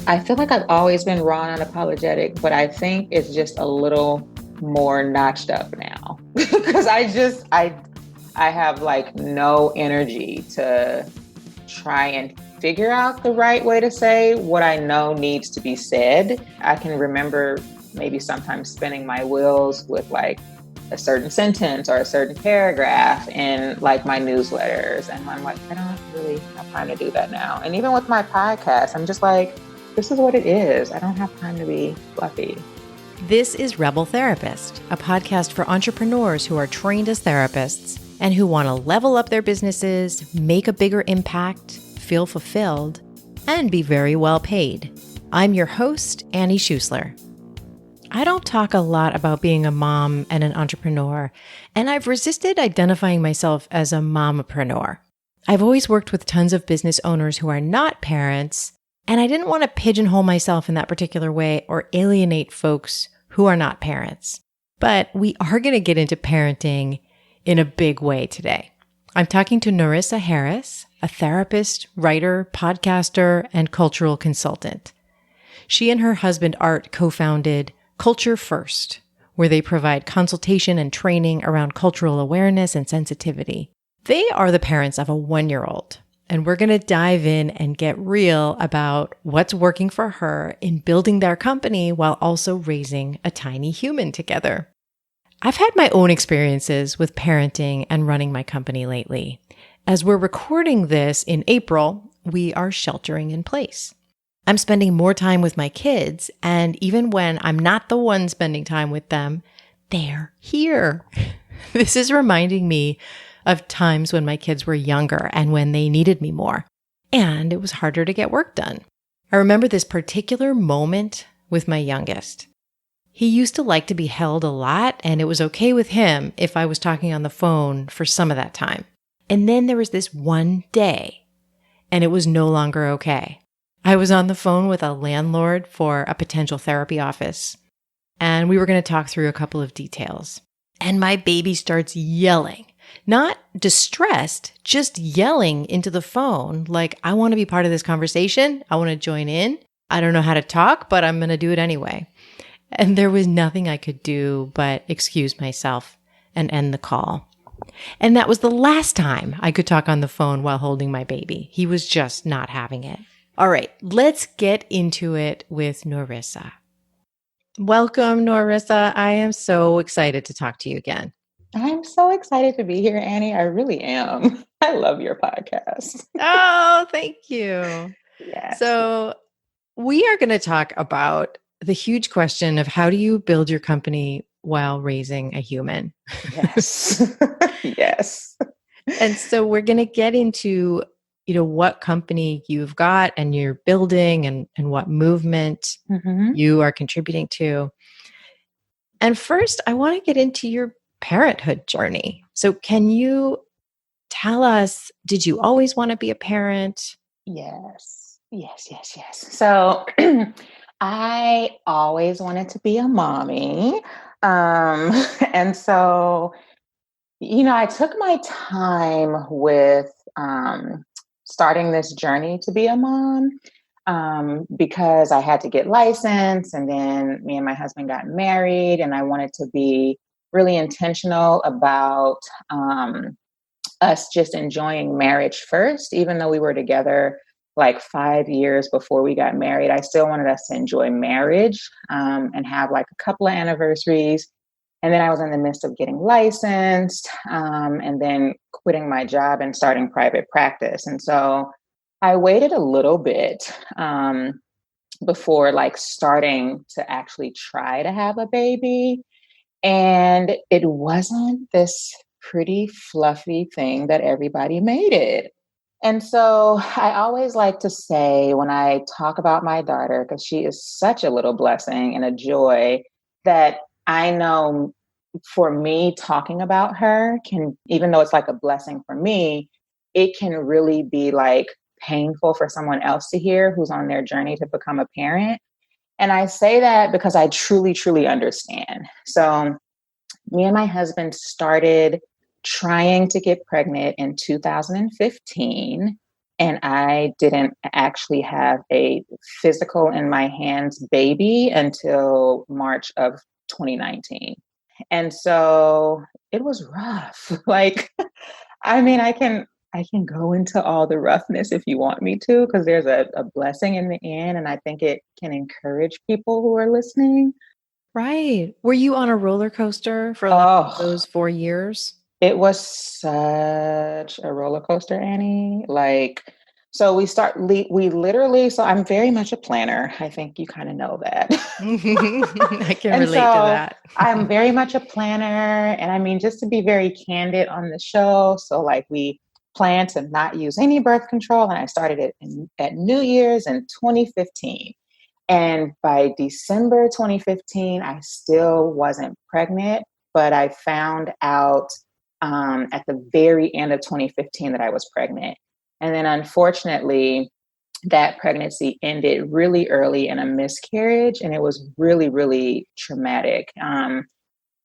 I feel like I've always been raw and unapologetic, but I think it's just a little more notched up now because I have like no energy to try and figure out the right way to say what I know needs to be said. I can remember maybe sometimes spinning my wheels with like a certain sentence or a certain paragraph in like my newsletters. And I'm like, I don't really have time to do that now. And even with my podcast, I'm just like, this is what it is. I don't have time to be fluffy. This is Rebel Therapist, a podcast for entrepreneurs who are trained as therapists and who want to level up their businesses, make a bigger impact, feel fulfilled, and be very well paid. I'm your host, Annie Schusler. I don't talk a lot about being a mom and an entrepreneur, and I've resisted identifying myself as a mamapreneur. I've always worked with tons of business owners who are not parents, and I didn't want to pigeonhole myself in that particular way or alienate folks who are not parents. But we are going to get into parenting in a big way today. I'm talking to Narissa Harris, a therapist, writer, podcaster, and cultural consultant. She and her husband Art co-founded Culture First, where they provide consultation and training around cultural awareness and sensitivity. They are the parents of a 1-year-old. And we're going to dive in and get real about what's working for her in building their company while also raising a tiny human together. I've had my own experiences with parenting and running my company lately. As we're recording this in April, we are sheltering in place. I'm spending more time with my kids, and even when I'm not the one spending time with them, they're here. This is reminding me of times when my kids were younger and when they needed me more. And it was harder to get work done. I remember this particular moment with my youngest. He used to like to be held a lot, and it was okay with him if I was talking on the phone for some of that time. And then there was this one day, and it was no longer okay. I was on the phone with a landlord for a potential therapy office, and we were going to talk through a couple of details. And my baby starts yelling. Not distressed, just yelling into the phone like, I want to be part of this conversation. I want to join in. I don't know how to talk, but I'm going to do it anyway. And there was nothing I could do but excuse myself and end the call. And that was the last time I could talk on the phone while holding my baby. He was just not having it. All right, let's get into it with Narissa. Welcome, Narissa. I am so excited to talk to you again. I'm so excited to be here, Annie. I really am. I love your podcast. Oh, thank you. Yes. So we are going to talk about the huge question of how do you build your company while raising a human? Yes. Yes. And so we're going to get into, what company you've got and you're building and what movement you are contributing to. And first, I want to get into your parenthood journey. So can you tell us, did you always want to be a parent? Yes. So I always wanted to be a mommy. And so, I took my time with starting this journey to be a mom. Because I had to get licensed, and then me and my husband got married, and I wanted to be really intentional about us just enjoying marriage first. Even though we were together like 5 years before we got married, I still wanted us to enjoy marriage and have like a couple of anniversaries. And then I was in the midst of getting licensed and then quitting my job and starting private practice. And so I waited a little bit before like starting to actually try to have a baby. And it wasn't this pretty fluffy thing that everybody made it. And so I always like to say when I talk about my daughter, because she is such a little blessing and a joy, that I know for me talking about her can, even though it's like a blessing for me, it can really be like painful for someone else to hear who's on their journey to become a parent. And I say that because I truly, truly understand. So me and my husband started trying to get pregnant in 2015. And I didn't actually have a physical in my hands baby until March of 2019. And so it was rough. Like, I mean, I can go into all the roughness if you want me to, because there's a blessing in the end. And I think it can encourage people who are listening. Right. Were you on a roller coaster for like Oh, those 4 years? it was such a roller coaster, Annie. Like, so we literally, so I'm very much a planner. I think you kind of know that. I can And relate to so that. I'm very much a planner. And I mean, just to be very candid on the show, so like we plan to not use any birth control. And I started it at New Year's in 2015. And by December 2015, I still wasn't pregnant, but I found out at the very end of 2015 that I was pregnant. And then unfortunately, that pregnancy ended really early in a miscarriage, and it was really, really traumatic.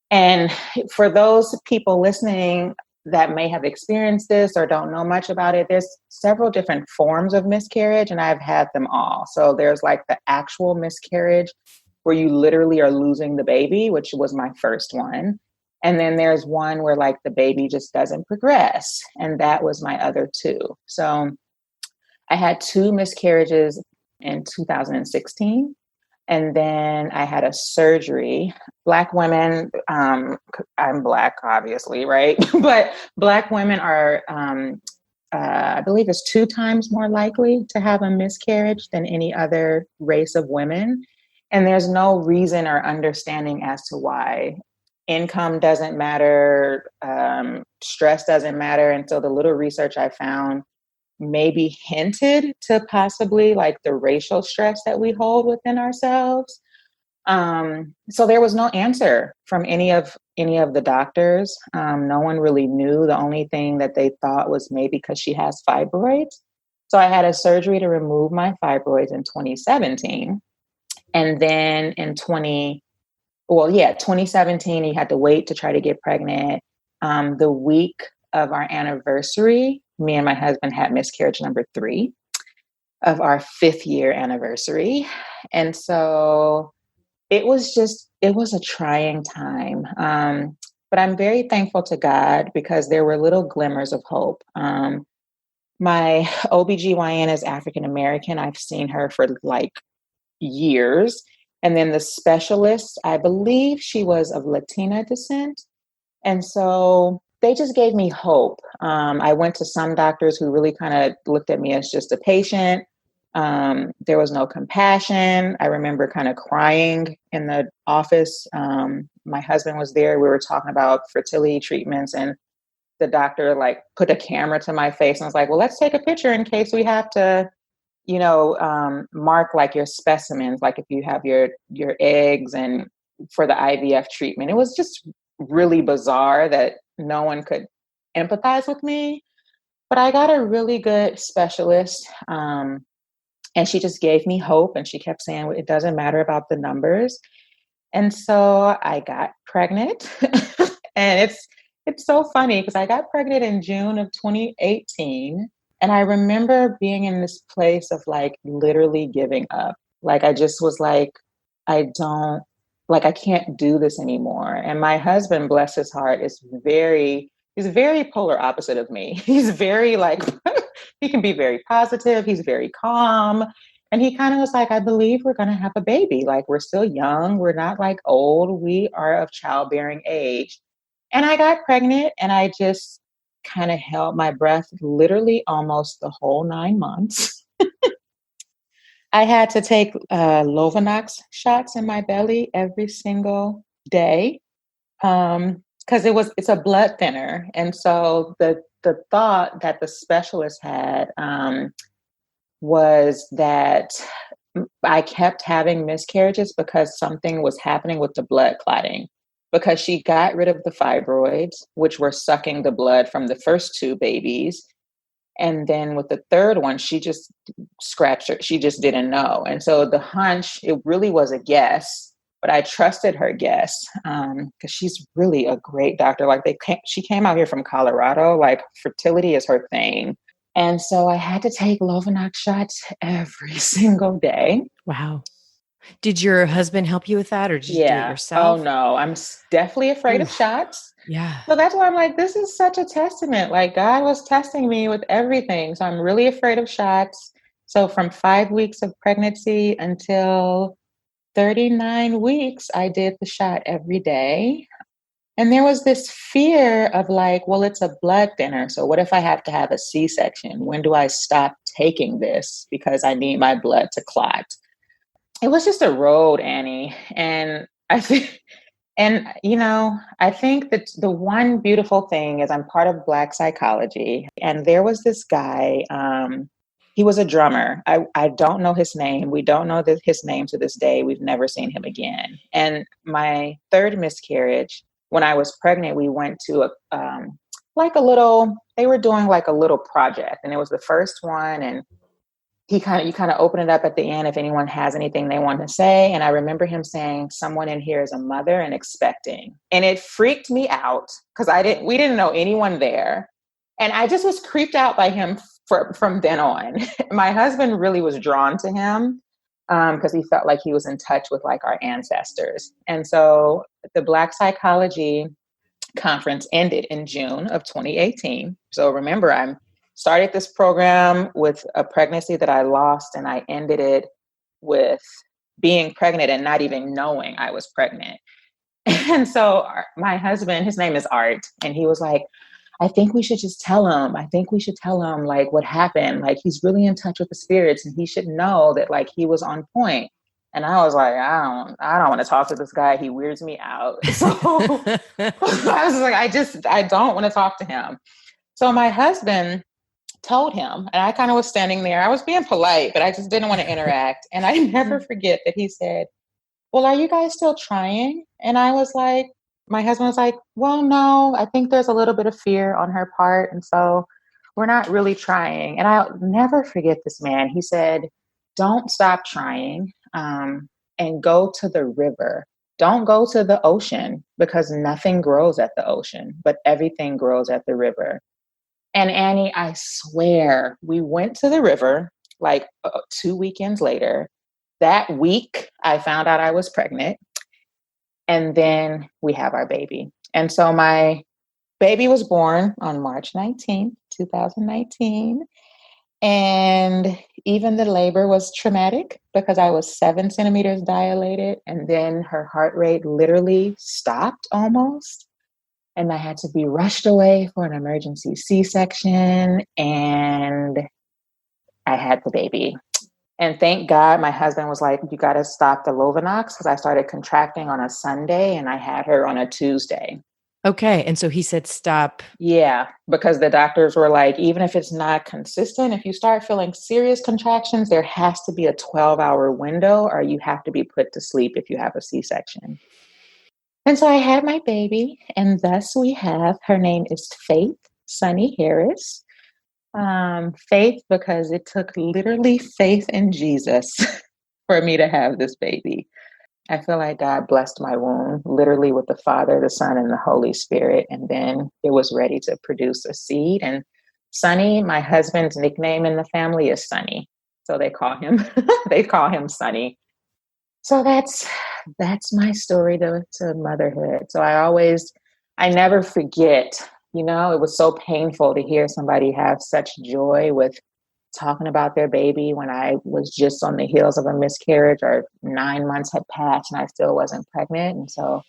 And for those people listening that may have experienced this or don't know much about it, there's several different forms of miscarriage, and I've had them all. So there's like the actual miscarriage where you literally are losing the baby, which was my first one. And then there's one where like the baby just doesn't progress. And that was my other two. So I had two miscarriages in 2016. And then I had a surgery. Black women, I'm Black, obviously, right? But Black women are, I believe, it's 2 times more likely to have a miscarriage than any other race of women. And there's no reason or understanding as to why. Income doesn't matter, stress doesn't matter. And so the little research I found maybe hinted to possibly like the racial stress that we hold within ourselves. So there was no answer from any of the doctors. No one really knew. The only thing that they thought was maybe because she has fibroids. So I had a surgery to remove my fibroids in 2017, and then in 2017, you had to wait to try to get pregnant. The week of our anniversary, me and my husband had miscarriage number 3 of our 5th-year anniversary. And so it was a trying time. But I'm very thankful to God because there were little glimmers of hope. My OBGYN is African American. I've seen her for like years. And then the specialist, I believe she was of Latina descent. And so they just gave me hope. I went to some doctors who really kind of looked at me as just a patient. There was no compassion. I remember kind of crying in the office. My husband was there. We were talking about fertility treatments, and the doctor like put a camera to my face and was like, well, let's take a picture in case we have to, mark like your specimens, like if you have your eggs and for the IVF treatment. It was just really bizarre that no one could empathize with me. But I got a really good specialist. And she just gave me hope, and she kept saying, it doesn't matter about the numbers. And so I got pregnant. And it's so funny because I got pregnant in June of 2018. And I remember being in this place of like literally giving up. Like I just was like, I don't I can't do this anymore. And my husband, bless his heart, he's very polar opposite of me. He's very like he can be very positive, he's very calm. And he kind of was like, I believe we're gonna have a baby. Like we're still young, we're not like old, we are of childbearing age. And I got pregnant, and I just kind of held my breath literally almost the whole 9 months. I had to take Lovenox shots in my belly every single day because it's a blood thinner. And so the thought that the specialist had was that I kept having miscarriages because something was happening with the blood clotting. Because she got rid of the fibroids, which were sucking the blood from the first 2 babies. And then with the third one, she just scratched her. She just didn't know. And so the hunch, it really was a guess, but I trusted her guess because she's really a great doctor. Like she came out here from Colorado. Like fertility is her thing. And so I had to take Lovenox shots every single day. Wow. Did your husband help you with that, or did you do it Yeah. Oh yourself? no, definitely afraid of Oof. shots. Yeah. So that's why I'm like, this is such a testament. Like God was testing me with everything. So I'm really afraid of shots. So from 5 weeks of pregnancy until 39 weeks, I did the shot every day. And there was this fear of like, well, it's a blood thinner. So what if I have to have a C-section? When do I stop taking this because I need my blood to clot? It was just a road, Annie. And I think I think that the one beautiful thing is I'm part of Black psychology. And there was this guy, he was a drummer. I don't know his name. We don't know his name to this day. We've never seen him again. And my third miscarriage, when I was pregnant, we went to they were doing like a little project. And it was the first one. And you kind of open it up at the end if anyone has anything they want to say. And I remember him saying, someone in here is a mother and expecting. And it freaked me out because we didn't know anyone there. And I just was creeped out by him from then on. My husband really was drawn to him because he felt like he was in touch with like our ancestors. And so the Black Psychology conference ended in June of 2018. So remember, I started this program with a pregnancy that I lost, and I ended it with being pregnant and not even knowing I was pregnant. And so my husband, his name is Art, and he was like, I think we should just tell him. I think we should tell him like what happened. Like he's really in touch with the spirits and he should know that like he was on point. And I was like, I don't want to talk to this guy. He weirds me out. So I was like, I don't want to talk to him. So my husband told him, and I kind of was standing there. I was being polite, but I just didn't want to interact. And I never forget that he said, well, are you guys still trying? And I was like, my husband was like, well, no, I think there's a little bit of fear on her part. And so we're not really trying. And I'll never forget this man. He said, don't stop trying and go to the river. Don't go to the ocean because nothing grows at the ocean, but everything grows at the river. And Annie, I swear, we went to the river like 2 weekends later. That week, I found out I was pregnant. And then we have our baby. And so my baby was born on March 19th, 2019. And even the labor was traumatic because I was 7 centimeters dilated. And then her heart rate literally stopped almost. And I had to be rushed away for an emergency C-section. And I had the baby. And thank God my husband was like, you got to stop the Lovenox because I started contracting on a Sunday and I had her on a Tuesday. Okay. And so he said, stop. Yeah, because the doctors were like, even if it's not consistent, if you start feeling serious contractions, there has to be a 12-hour window or you have to be put to sleep if you have a C-section. And so I had my baby, and thus we have, her name is Faith Sunny Harris. Faith, because it took literally faith in Jesus for me to have this baby. I feel like God blessed my womb literally with the Father, the Son, and the Holy Spirit. And then it was ready to produce a seed. And Sunny, my husband's nickname in the family is Sunny. So they call him Sunny. So that's my story to motherhood. So I never forget, it was so painful to hear somebody have such joy with talking about their baby when I was just on the heels of a miscarriage or 9 months had passed and I still wasn't pregnant. And so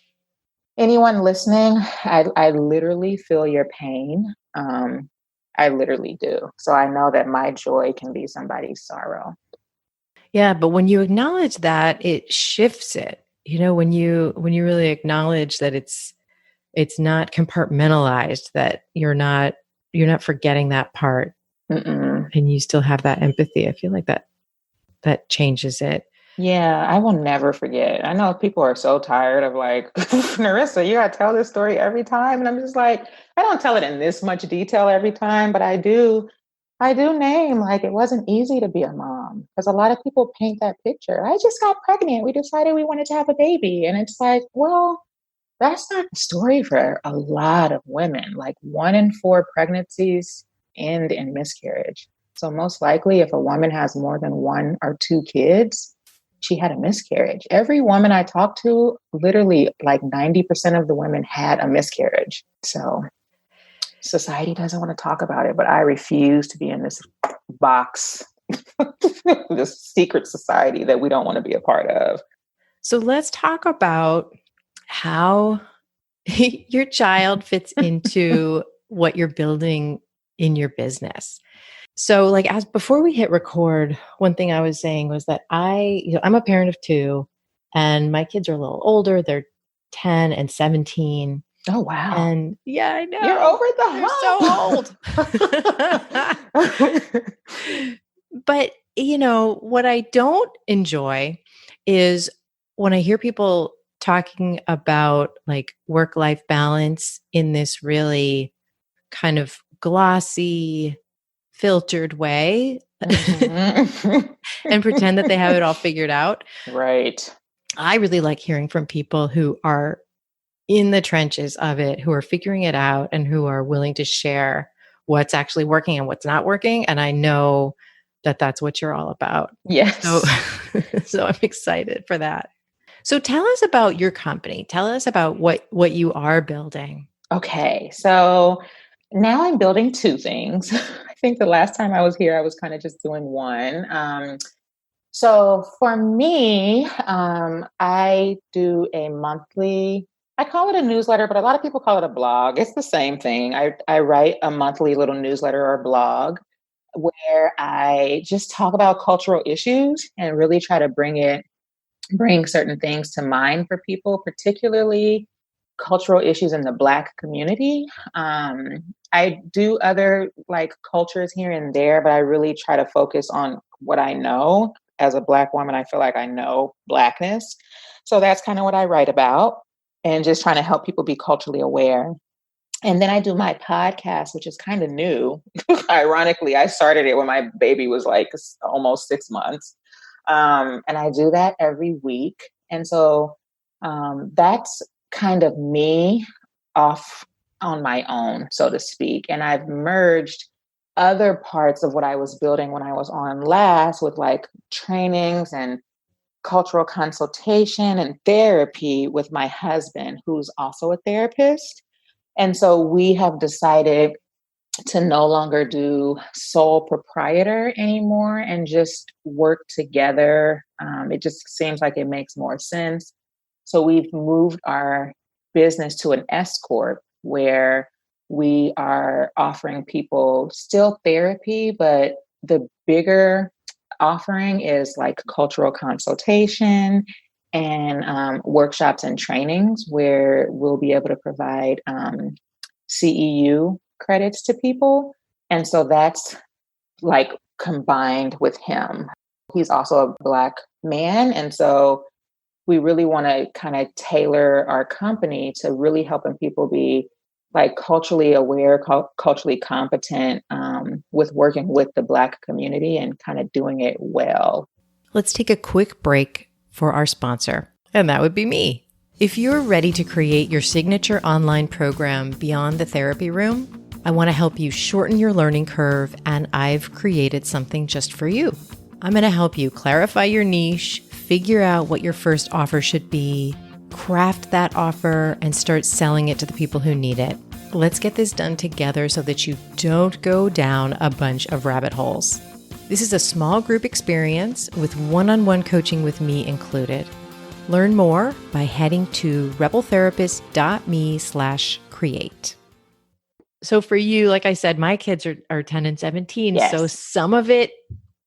anyone listening, I literally feel your pain. I literally do. So I know that my joy can be somebody's sorrow. Yeah, but when you acknowledge that, it shifts it. When you really acknowledge that it's not compartmentalized, that you're not forgetting that part. Mm-mm. And you still have that empathy. I feel like that changes it. Yeah, I will never forget. I know people are so tired of like, Narissa, you got to tell this story every time. And I'm just like, I don't tell it in this much detail every time, but I do name like it wasn't easy to be a mom because a lot of people paint that picture. I just got pregnant. We decided we wanted to have a baby. And it's like, well, that's not the story for a lot of women. Like 1 in 4 pregnancies end in miscarriage. So most likely if a woman has more than one or two kids, she had a miscarriage. Every woman I talked to, literally like 90% of the women had a miscarriage. So society doesn't want to talk about it, but I refuse to be in this box, this secret society that we don't want to be a part of. So let's talk about how your child fits into what you're building in your business. So like as before we hit record, one thing I was saying was that I'm a parent of two and my kids are a little older. They're 10 and 17. Oh, wow. And yeah, I know. You're over the They're so old. But, what I don't enjoy is when I hear people talking about like work-life balance in this really kind of glossy, filtered way and pretend that they have it all figured out. Right. I really like hearing from people who are in the trenches of it, who are figuring it out and who are willing to share what's actually working and what's not working. And I know that that's what you're all about. Yes. So I'm excited for that. So tell us about your company. Tell us about what you are building. Okay. So now I'm building two things. I think the last time I was here, I was kind of just doing one. So for me, I do a monthly, I call it a newsletter, but a lot of people call it a blog. It's the same thing. I write a monthly little newsletter or blog where I just talk about cultural issues and really try to bring certain things to mind for people, particularly cultural issues in the Black community. I do other like cultures here and there, but I really try to focus on what I know. As a Black woman, I feel like I know Blackness. So that's kind of what I write about and just trying to help people be culturally aware. And then I do my podcast, which is kind of new. Ironically, I started it when my baby was like almost 6 months. And I do that every week. And so that's kind of me off on my own, so to speak. And I've merged other parts of what I was building when I was on last with like trainings and cultural consultation and therapy with my husband, who's also a therapist. And so we have decided to no longer do sole proprietor anymore and just work together. It just seems like it makes more sense. So we've moved our business to an S Corp where we are offering people still therapy, but the bigger offering is like cultural consultation and workshops and trainings where we'll be able to provide CEU credits to people. And so that's like combined with him. He's also a Black man. And so we really want to kind of tailor our company to really helping people be like culturally aware, culturally competent with working with the Black community and kind of doing it well. Let's take a quick break for our sponsor, and that would be me. If you're ready to create your signature online program beyond the therapy room, I want to help you shorten your learning curve, and I've created something just for you. I'm going to help you clarify your niche, figure out what your first offer should be, craft that offer, and start selling it to the people who need it. Let's get this done together so that you don't go down a bunch of rabbit holes. This is a small group experience with one-on-one coaching with me included. Learn more by heading to rebeltherapist.me/create. So for you, like I said, my kids are 10 and 17. Yes. So some of it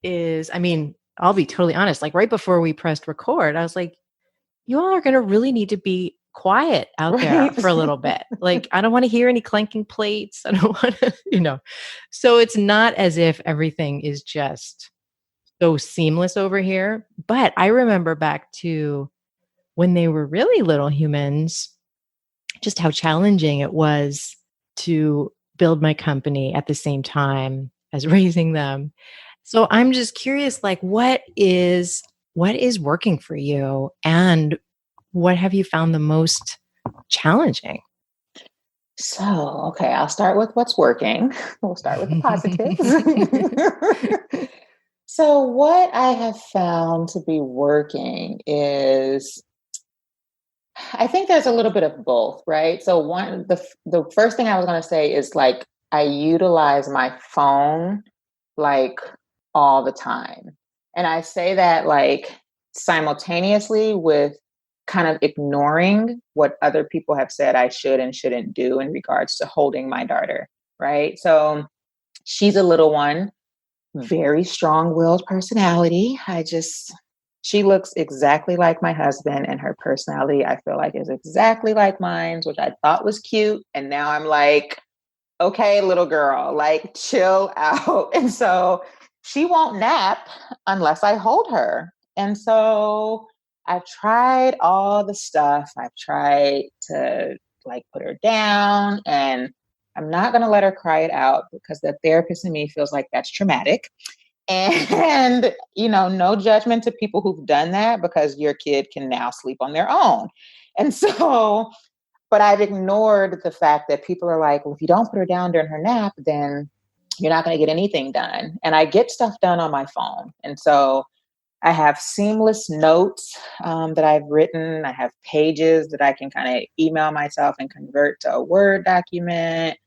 is, I'll be totally honest. Like right before we pressed record, I was like, you all are going to really need to be quiet out there for a little bit. Like, I don't want to hear any clanking plates. I don't want to, So it's not as if everything is just so seamless over here. But I remember back to when they were really little humans, just how challenging it was to build my company at the same time as raising them. So I'm just curious, like, what is working for you and what have you found the most challenging? Okay, I'll start with what's working. We'll start with the positives. So, what I have found to be working is I think there's a little bit of both, right? So, the first thing I was going to say is like I utilize my phone like all the time. And I say that like simultaneously with kind of ignoring what other people have said I should and shouldn't do in regards to holding my daughter, right? So she's a little one, very strong-willed personality. She looks exactly like my husband, and her personality I feel like is exactly like mine, which I thought was cute. And now I'm like, okay, little girl, like chill out. And so she won't nap unless I hold her. And so I've tried all the stuff. I've tried to like put her down, and I'm not going to let her cry it out because the therapist in me feels like that's traumatic. And, no judgment to people who've done that because your kid can now sleep on their own. And so but I've ignored the fact that people are like, well, if you don't put her down during her nap, then you're not going to get anything done. And I get stuff done on my phone. And so I have seamless notes that I've written. I have pages that I can kind of email myself and convert to a Word document.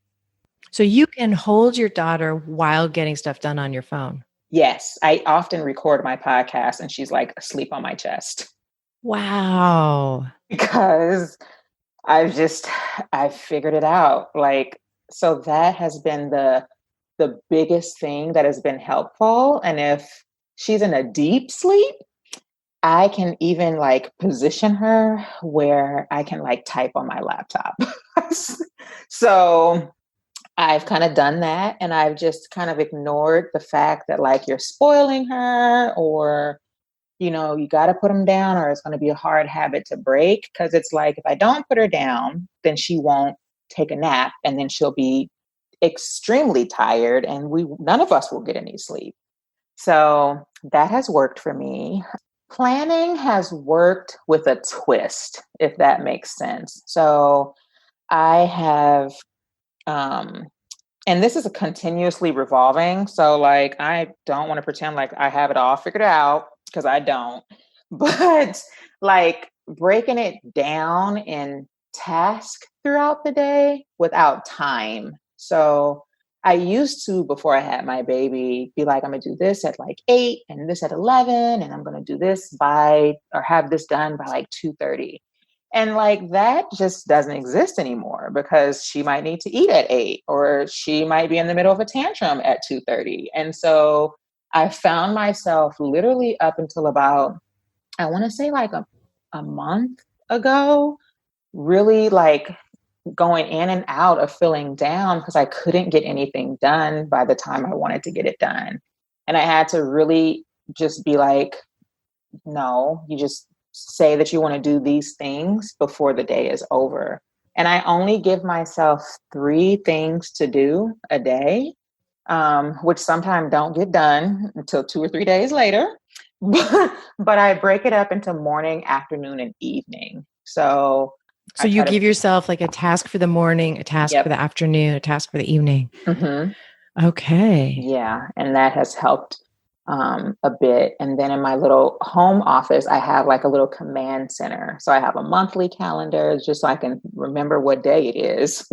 So you can hold your daughter while getting stuff done on your phone. Yes, I often record my podcast and she's like asleep on my chest Wow. because I've figured it out. Like, so that has been the biggest thing that has been helpful. And if she's in a deep sleep, I can even like position her where I can like type on my laptop. So I've kind of done that, and I've just kind of ignored the fact that like you're spoiling her, or you got to put them down or it's going to be a hard habit to break. Because it's like, if I don't put her down, then she won't take a nap, and then she'll be extremely tired, and none of us will get any sleep. So that has worked for me. Planning has worked with a twist, if that makes sense. So I have, um, and this is a continuously revolving. So like, I don't want to pretend like I have it all figured out because I don't, but like breaking it down in task throughout the day without time. So I used to, before I had my baby, be like, I'm going to do this at like 8 and this at 11. And I'm going to do this by, or have this done by like 2:30. And like that just doesn't exist anymore because she might need to eat at 8, or she might be in the middle of a tantrum at 2:30. And so I found myself literally up until about, I want to say like a month ago, really like going in and out of feeling down because I couldn't get anything done by the time I wanted to get it done. And I had to really just be like, no, you just say that you want to do these things before the day is over. And I only give myself 3 things to do a day, which sometimes don't get done until 2 or 3 days later. But I break it up into morning, afternoon, and evening. So So I you try to, give yourself like a task for the morning, a task for yep. the afternoon, a task for the evening. Hmm. Okay. Yeah. And that has helped a bit. And then in my little home office, I have like a little command center. So I have a monthly calendar just so I can remember what day it is.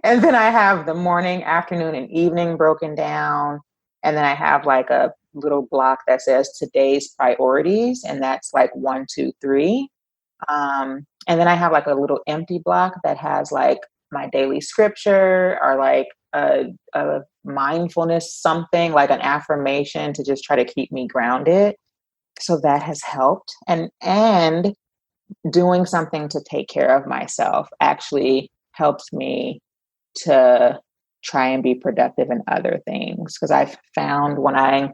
And then I have the morning, afternoon, and evening broken down. And then I have like a little block that says today's priorities. And that's like 1, 2, 3. And then I have like a little empty block that has like my daily scripture, or like a mindfulness, something like an affirmation to just try to keep me grounded. So that has helped. And doing something to take care of myself actually helps me to try and be productive in other things. Because I've found when I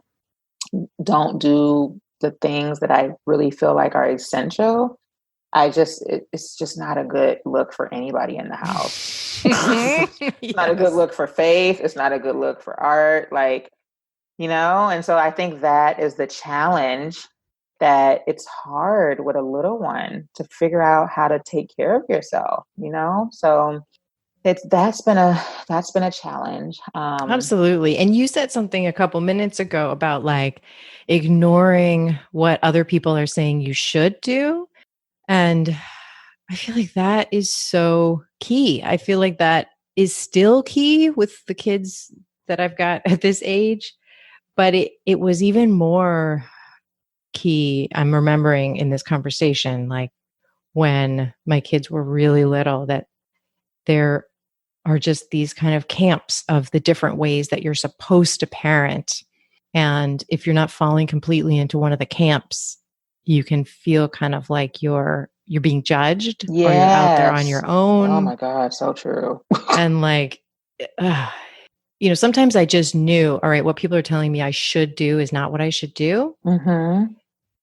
don't do the things that I really feel like are essential, it's just not a good look for anybody in the house. It's not a good Yes. look for Faith. It's not a good look for Art. Like, and so I think that is the challenge, that it's hard with a little one to figure out how to take care of yourself. So that's been a challenge. Absolutely. And you said something a couple minutes ago about like ignoring what other people are saying you should do. And I feel like that is so key. I feel like that is still key with the kids that I've got at this age, but it was even more key. I'm remembering in this conversation, like when my kids were really little, that there are just these kind of camps of the different ways that you're supposed to parent. And if you're not falling completely into one of the camps, you can feel kind of like you're being judged or you're out there on Yes. your Oh own. my God, so true. And like, uh, sometimes I just knew, all right, what people are telling me I should do is not what I should do. Mm-hmm.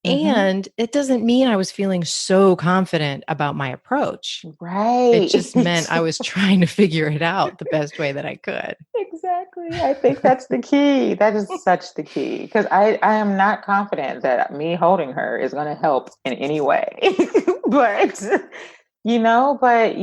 Mm-hmm. And it doesn't mean I was feeling so confident about my approach. It Right. just meant I was trying to figure it out the best way that I could. Exactly. I think that's the key. That is such the key. Because I am not confident that me holding her is going to help in any way. But, but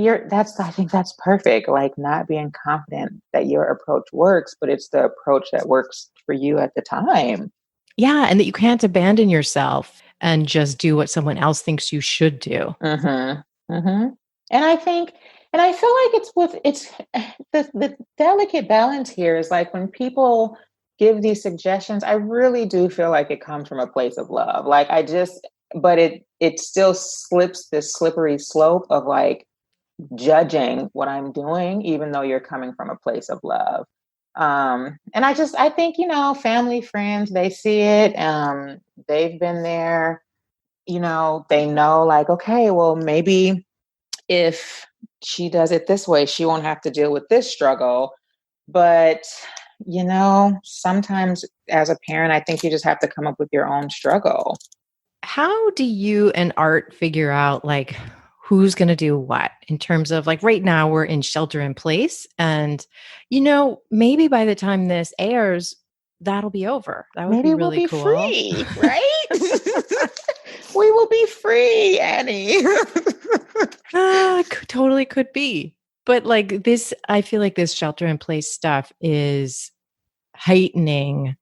I think that's perfect. Like not being confident that your approach works, but it's the approach that works for you at the time. Yeah. And that you can't abandon yourself and just do what someone else thinks you should do. Mm-hmm. Mm-hmm. And I feel like it's the delicate balance here is like when people give these suggestions, I really do feel like it comes from a place of love. But it still slips this slippery slope of like judging what I'm doing, even though you're coming from a place of love. And I think, family, friends, they see it. They've been there, they know like, okay, well, maybe if she does it this way, she won't have to deal with this struggle. But, sometimes as a parent, I think you just have to come up with your own struggle. How do you and Art figure out like who's going to do what in terms of like right now we're in shelter in place and maybe by the time this airs that'll be over. That would be Maybe we'll really be cool. free, right? We will be free, Annie. Totally could be. But like this, I feel like this shelter in place stuff is heightening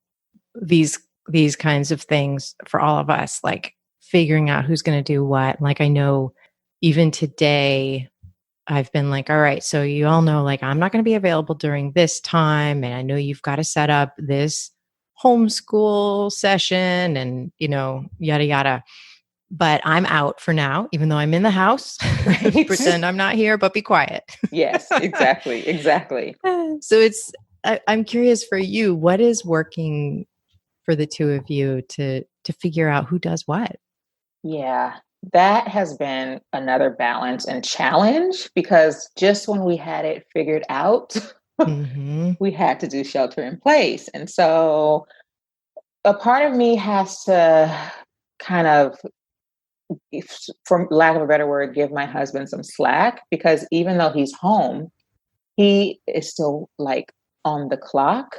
these these kinds of things for all of us, like figuring out who's going to do what. Like I know even today I've been like, all right, so you all know like I'm not going to be available during this time and I know you've got to set up this homeschool session and yada yada. But I'm out for now, even though I'm in the house. Right. Pretend I'm not here, but be quiet. Yes, exactly. Exactly. So I'm curious for you, what is working for the two of you to figure out who does what? Yeah, that has been another balance and challenge because just when we had it figured out, Mm-hmm. we had to do shelter in place. And so a part of me has to kind of, for lack of a better word, give my husband some slack because even though he's home, he is still like on the clock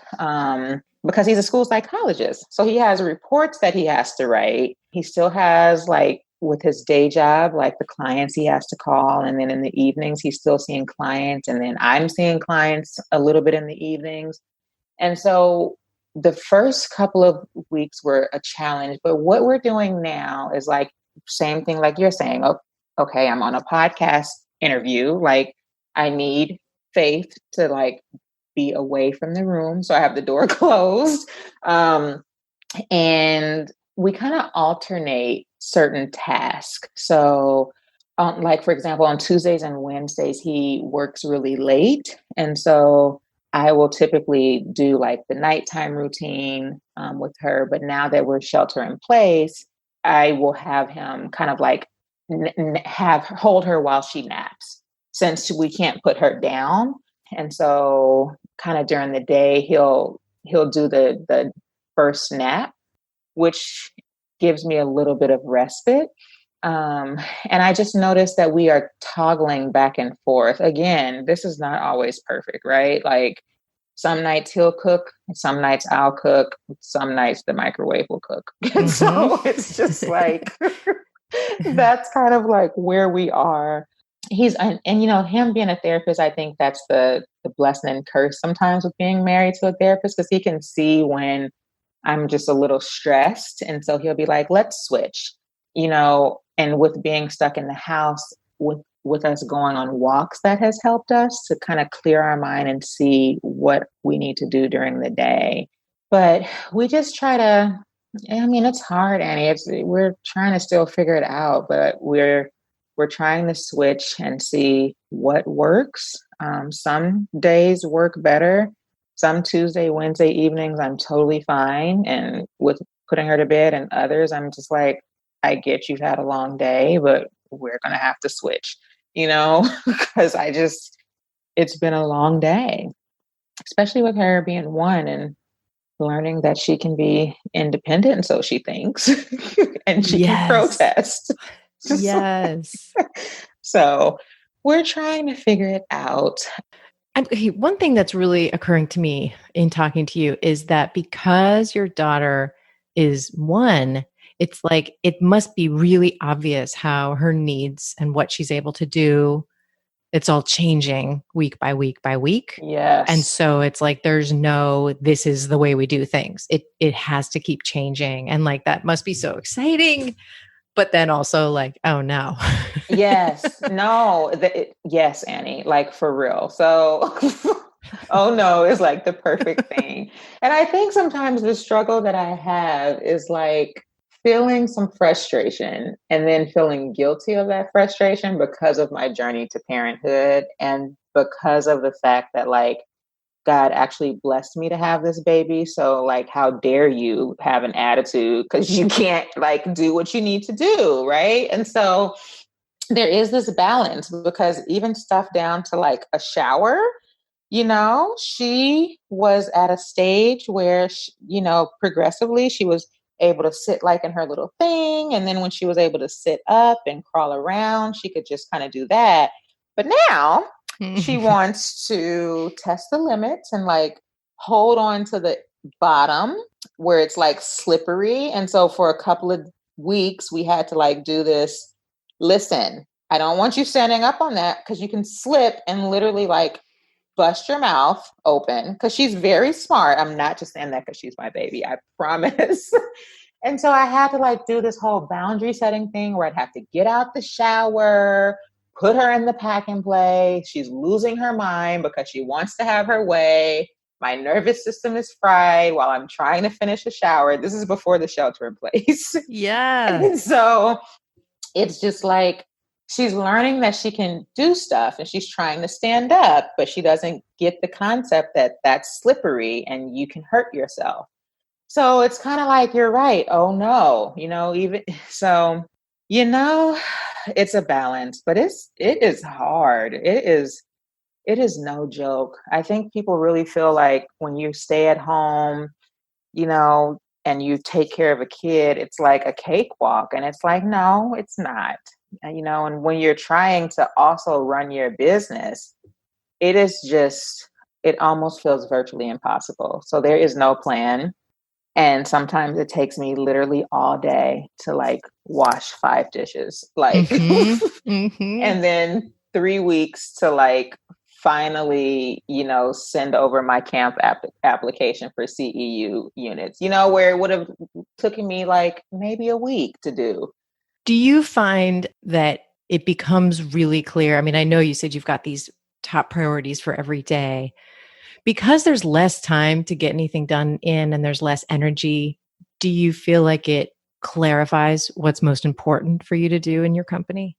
because he's a school psychologist. So he has reports that he has to write. He still has like with his day job, like the clients he has to call. And then in the evenings, he's still seeing clients. And then I'm seeing clients a little bit in the evenings. And so the first couple of weeks were a challenge. But what we're doing now is like, same thing like you're saying. Oh, okay, I'm on a podcast interview. Like I need Faith to like be away from the room. So I have the door closed. And we kind of alternate certain tasks. So, like, for example, on Tuesdays and Wednesdays, he works really late. And so I will typically do like the nighttime routine with her. But now that we're shelter in place, I will have him kind of like hold her while she naps since we can't put her down. And so kind of during the day, he'll do the first nap, which gives me a little bit of respite. And I just noticed that we are toggling back and forth. Again, this is not always perfect, right? Like some nights he'll cook, some nights I'll cook, some nights the microwave will cook. And so it's just like, that's kind of like where we are. and you know, him being a therapist, I think that's the blessing and curse sometimes with being married to a therapist, because he can see when I'm just a little stressed. And so he'll be like, let's switch, you know, and with being stuck in the house with us going on walks, that has helped us to kind of clear our mind and see what we need to do during the day. But we just try to, I mean, it's hard, Annie. We're trying to still figure it out, but we're trying to switch and see what works. Some days work better. Some Tuesday, Wednesday evenings, I'm totally fine. And with putting her to bed, and others, I'm just like, I get you've had a long day, but we're going to have to switch, you know, because it's been a long day, especially with her being one and learning that she can be independent. And so she thinks, and she can Yes. protest. Yes. So we're trying to figure it out. And one thing that's really occurring to me in talking to you is that because your daughter is one, it's like it must be really obvious how her needs and what she's able to do, it's all changing week by week by week. And Yes. so it's like there's no this is the way we do things. It has to keep changing, and like that must be so exciting, but then also like oh no. Yes. No. Yes, Annie. Like for real. So, oh no, is like the perfect thing. And I think sometimes the struggle that I have is like feeling some frustration and then feeling guilty of that frustration because of my journey to parenthood and because of the fact that like God actually blessed me to have this baby. So, like, how dare you have an attitude because you can't like do what you need to do, right? And so there is this balance because even stuff down to like a shower, you know, she was at a stage where, you know, progressively she was able to sit like in her little thing. And then when she was able to sit up and crawl around, she could just kind of do that. But now she wants to test the limits and like hold on to the bottom where it's like slippery. And so for a couple of weeks, we had to like do this. Listen, I don't want you standing up on that because you can slip and literally like bust your mouth open because she's very smart. I'm not just saying that because she's my baby, I promise. And so I had to like do this whole boundary setting thing where I'd have to get out the shower, put her in the pack and play. She's losing her mind because she wants to have her way. My nervous system is fried while I'm trying to finish a shower. This is before the shelter in place. Yeah. And so it's just like she's learning that she can do stuff and she's trying to stand up, but she doesn't get the concept that that's slippery and you can hurt yourself. So it's kind of like, you're right. Oh no, you know, even so, you know, it's a balance, but it is hard. It is no joke. I think people really feel like when you stay at home, you know, and you take care of a kid, it's like a cakewalk. And it's like, no, it's not. You know, and when you're trying to also run your business, it is just, it almost feels virtually impossible. So there is no plan. And sometimes it takes me literally all day to like wash 5 dishes, like, Mm-hmm. and then 3 weeks to like finally, you know, send over my camp application for CEU units, you know, where it would have taken me like maybe a week to do. Do you find that it becomes really clear? I mean, I know you said you've got these top priorities for every day. Because there's less time to get anything done in and there's less energy, do you feel like it clarifies what's most important for you to do in your company?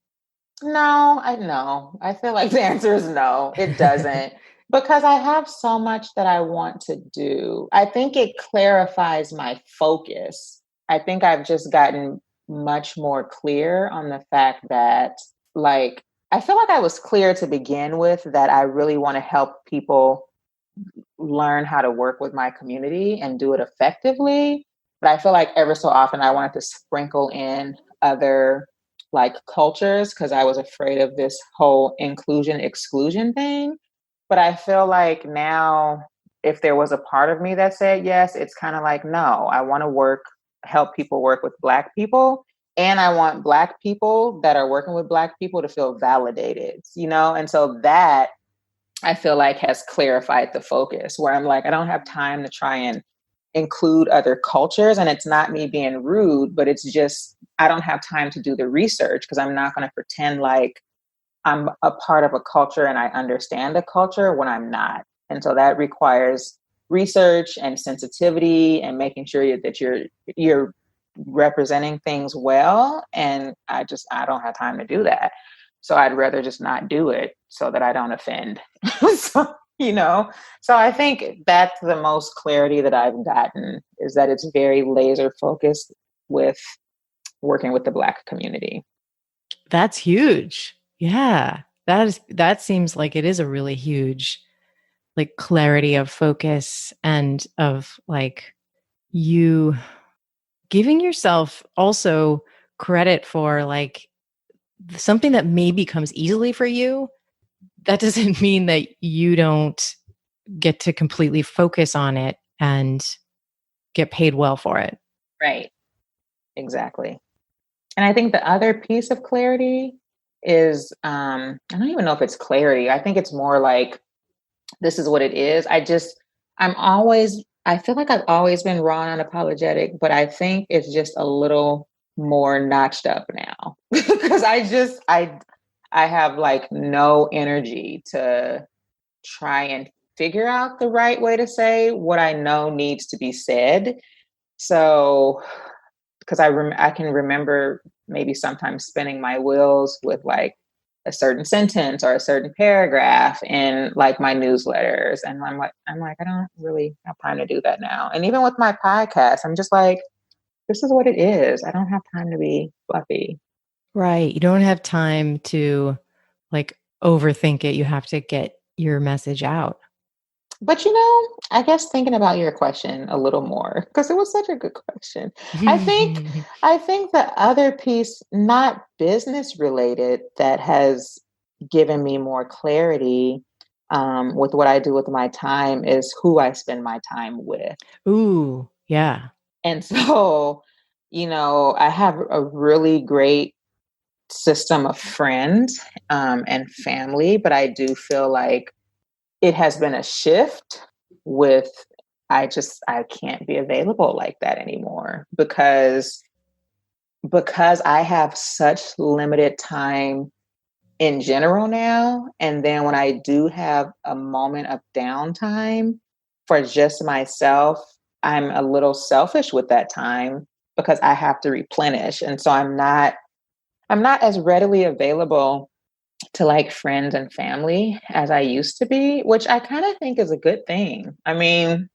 No, I know. I feel like the answer is no, it doesn't. Because I have so much that I want to do. I think it clarifies my focus. I think I've just gotten much more clear on the fact that, like, I feel like I was clear to begin with that I really want to help people learn how to work with my community and do it effectively. But I feel like ever so often I wanted to sprinkle in other like cultures because I was afraid of this whole inclusion exclusion thing. But I feel like now, if there was a part of me that said yes, it's kind of like, no, I want to help people work with Black people And I want Black people that are working with Black people to feel validated, And so that I feel like has clarified the focus, where I'm like, I don't have time to try and include other cultures. And it's not me being rude, but it's just, I don't have time to do the research because I'm not going to pretend like I'm a part of a culture and I understand the culture when I'm not. And so that requires research and sensitivity and making sure that you're representing things well. And I don't have time to do that. So I'd rather just not do it so that I don't offend. so, so I think that's the most clarity that I've gotten, is that it's very laser focused with working with the Black community. That's huge. Yeah. That seems like it is a really huge like clarity of focus and of like you giving yourself also credit for like something that maybe comes easily for you. That doesn't mean that you don't get to completely focus on it and get paid well for it. Right. Exactly. And I think the other piece of clarity is, I don't even know if it's clarity. I think it's more like, this is what it is. I feel like I've always been raw and unapologetic, but I think it's just a little more notched up now because I have like no energy to try and figure out the right way to say what I know needs to be said. So, because I can remember maybe sometimes spinning my wheels with like a certain sentence or a certain paragraph in like my newsletters. And I'm like, I don't really have time to do that now. And even with my podcast, I'm just like, this is what it is. I don't have time to be fluffy. Right. You don't have time to like overthink it. You have to get your message out. But I guess thinking about your question a little more, because it was such a good question. I think I think the other piece, not business related, that has given me more clarity with what I do with my time is who I spend my time with. Ooh, yeah. And so, I have a really great system of friends and family, but I do feel like it has been a shift with I can't be available like that anymore because I have such limited time in general now. And then when I do have a moment of downtime for just myself, I'm a little selfish with that time because I have to replenish. And so I'm not as readily available to like friends and family as I used to be, which I kind of think is a good thing. I mean,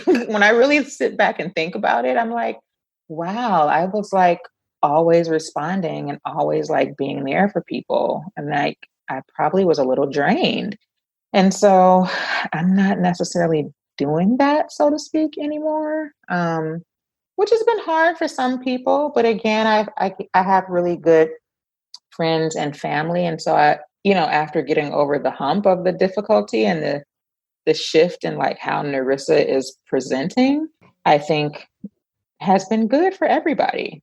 when I really sit back and think about it, I'm like, wow, I was like always responding and always like being there for people. And like, I probably was a little drained. And so I'm not necessarily doing that, so to speak, anymore. Which has been hard for some people. But again, I have really good friends and family. And so after getting over the hump of the difficulty and the shift in like how Narissa is presenting, I think has been good for everybody.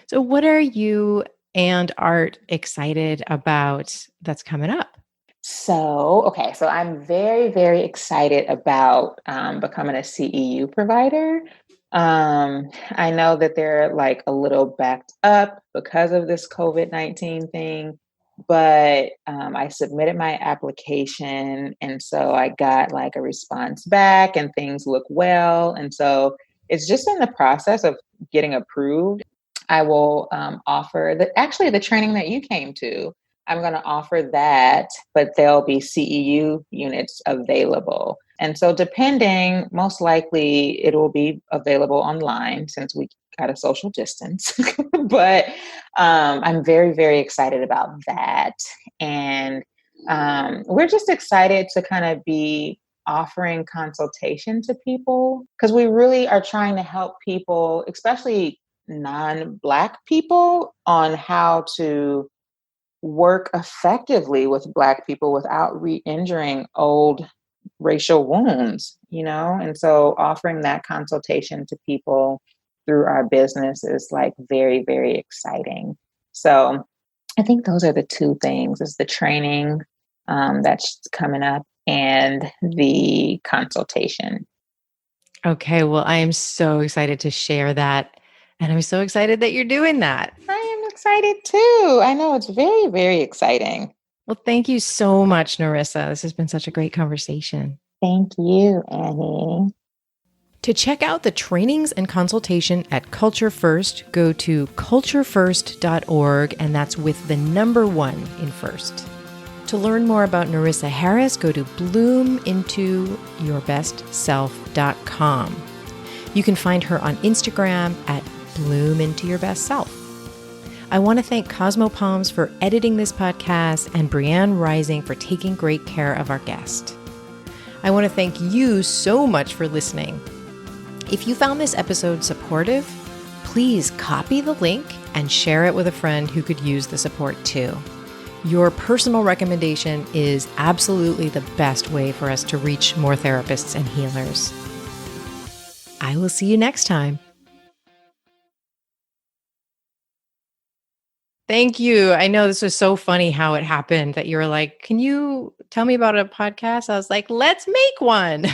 So, what are you and Art excited about that's coming up? So I'm very, very excited about becoming a CEU provider. I know that they're like a little backed up because of this COVID-19 thing, but I submitted my application, and so I got like a response back and things look well. And so it's just in the process of getting approved. I will offer the training that you came to. I'm going to offer that, but there'll be CEU units available. And so depending, most likely it will be available online since we got a social distance. But I'm very, very excited about that. And we're just excited to kind of be offering consultation to people because we really are trying to help people, especially non-Black people, on how to work effectively with Black people without re-injuring old racial wounds, And so offering that consultation to people through our business is like very, very exciting. So I think those are the two things, is the training that's coming up and the consultation. Okay, well, I am so excited to share that. And I'm so excited that you're doing that. I am excited too. I know it's very, very exciting. Well, thank you so much, Narissa. This has been such a great conversation. Thank you, Annie. To check out the trainings and consultation at Culture First, go to culturefirst.org, and that's with the number 1 in first. To learn more about Narissa Harris, go to bloomintoyourbestself.com. You can find her on Instagram at bloomintoyourbestself. I want to thank Cosmo Palms for editing this podcast and Brianne Rising for taking great care of our guest. I want to thank you so much for listening. If you found this episode supportive, please copy the link and share it with a friend who could use the support too. Your personal recommendation is absolutely the best way for us to reach more therapists and healers. I will see you next time. Thank you. I know this was so funny how it happened that you were like, can you tell me about a podcast? I was like, let's make one.